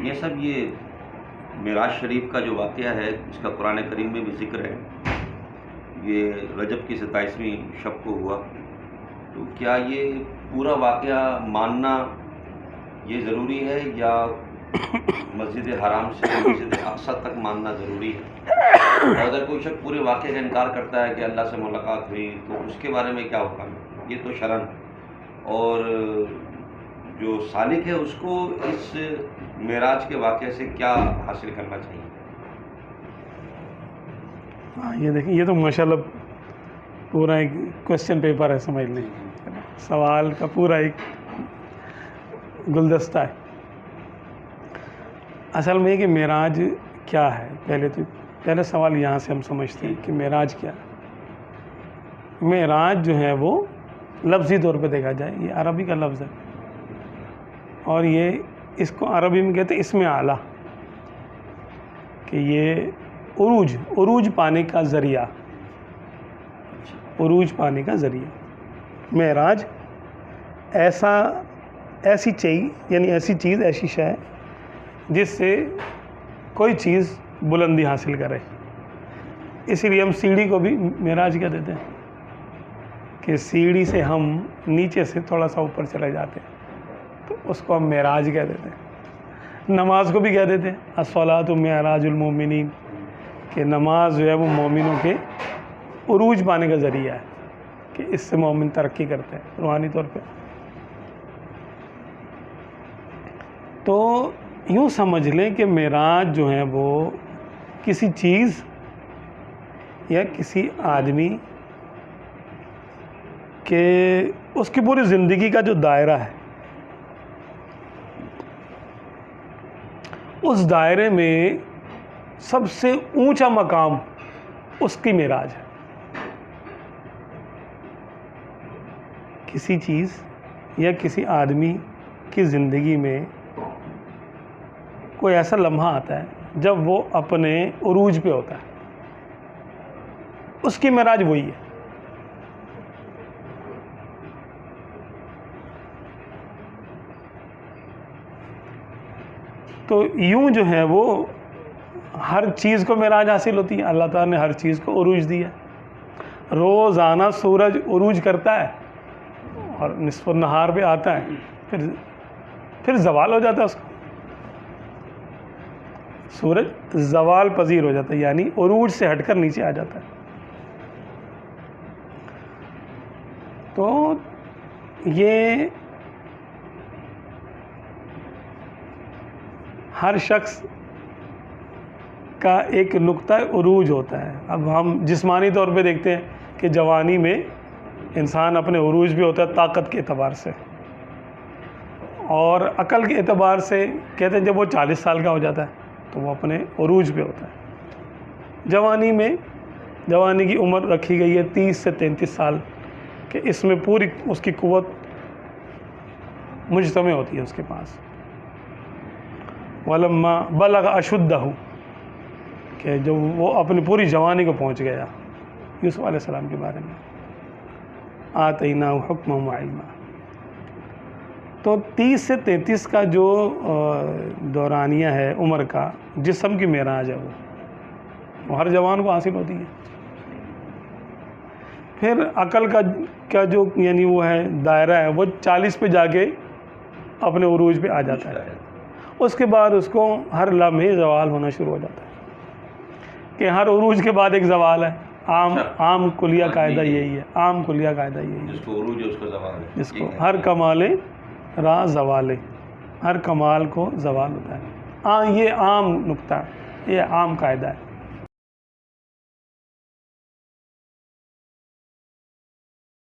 یہ سب یہ معراج شریف کا جو واقعہ ہے اس کا قرآن کریم میں بھی ذکر ہے، یہ رجب کی 27ویں شب کو ہوا، تو کیا یہ پورا واقعہ ماننا یہ ضروری ہے یا مسجد حرام سے مسجد اقصی تک ماننا ضروری ہے؟ اور اگر کوئی شخص پورے واقعے کا انکار کرتا ہے کہ اللہ سے ملاقات ہوئی تو اس کے بارے میں کیا حکم ہے؟ یہ تو شرعاً، اور جو سالک ہے اس کو اس معراج کے واقعے سے کیا حاصل کرنا چاہیے؟ یہ دیکھیں، یہ تو ماشاءاللہ پورا ایک کوشچن پیپر ہے، سمجھ لیں، سوال کا پورا ایک گلدستہ ہے۔ اصل میں کہ معراج کیا ہے، پہلے سوال یہاں سے ہم سمجھتے ہیں کہ معراج کیا ہے۔ معراج جو ہے وہ لفظی طور پہ دیکھا جائے یہ عربی کا لفظ ہے، اور یہ اس کو عربی میں کہتے ہیں اسم اعلیٰ، کہ یہ عروج پانے کا ذریعہ، عروج پانے کا ذریعہ۔ معراج ایسی چیز ایسی شے جس سے کوئی چیز بلندی حاصل کرے، اسی لیے ہم سیڑھی کو بھی معراج کہہ دیتے ہیں، کہ سیڑھی سے ہم نیچے سے تھوڑا سا اوپر چلے جاتے ہیں تو اس کو ہم معراج کہہ دیتے ہیں۔ نماز کو بھی کہہ دیتے ہیں الصلاۃ معراج المومنین، کہ نماز جو ہے وہ مومنوں کے عروج پانے کا ذریعہ ہے، کہ اس سے مومن ترقی کرتے ہیں روحانی طور پہ۔ تو یوں سمجھ لیں کہ معراج جو ہے وہ کسی چیز یا کسی آدمی کہ اس کی پوری زندگی کا جو دائرہ ہے، اس دائرے میں سب سے اونچا مقام اس کی معراج ہے۔ کسی چیز یا کسی آدمی کی زندگی میں کوئی ایسا لمحہ آتا ہے جب وہ اپنے عروج پہ ہوتا ہے، اس کی معراج وہی ہے۔ تو یوں جو ہے وہ ہر چیز کو معراج حاصل ہوتی ہے، اللہ تعالیٰ نے ہر چیز کو عروج دیا ہے۔ روزانہ سورج عروج کرتا ہے اور نصف النہار پہ آتا ہے، پھر زوال ہو جاتا ہے، اس کا سورج زوال پذیر ہو جاتا ہے، یعنی عروج سے ہٹ کر نیچے آ جاتا ہے۔ تو یہ ہر شخص کا ایک نقطہ عروج ہوتا ہے۔ اب ہم جسمانی طور پہ دیکھتے ہیں کہ جوانی میں انسان اپنے عروج بھی ہوتا ہے طاقت کے اعتبار سے، اور عقل کے اعتبار سے کہتے ہیں جب وہ 40 سال کا ہو جاتا ہے تو وہ اپنے عروج پہ ہوتا ہے۔ جوانی کی عمر رکھی گئی ہے 30 سے 33 سال، کہ اس میں پوری اس کی قوت مجتمع ہوتی ہے اس کے پاس۔ وَلَمَّا بَلَغَ أَشُدَّهُ، کہ جب وہ اپنی پوری جوانی کو پہنچ گیا، یوسف علیہ السلام کے بارے میں آتَيْنَاهُ حُکْمًا وَعِلْمًا۔ تو 30 سے 33 کا جو دورانیہ ہے عمر کا، جسم کی معراج ہے وہ ہر جوان کو حاصل ہوتی ہے۔ پھر عقل کا جو یعنی وہ ہے دائرہ ہے، وہ 40 پہ جا کے اپنے عروج پہ آ جاتا ہے۔ اس کے بعد اس کو ہر لمحے زوال ہونا شروع ہو جاتا ہے، کہ ہر عروج کے بعد ایک زوال ہے۔ عام کلیہ قاعدہ یہی ہے، عام کلیہ قاعدہ یہی ہے، جس کو عروج ہے اس کا زوال ہے، جس کو ہر کمال را زوال، ہر کمال کو زوال ہوتا ہے۔ یہ عام نقطہ ہے، یہ عام قاعدہ ہے۔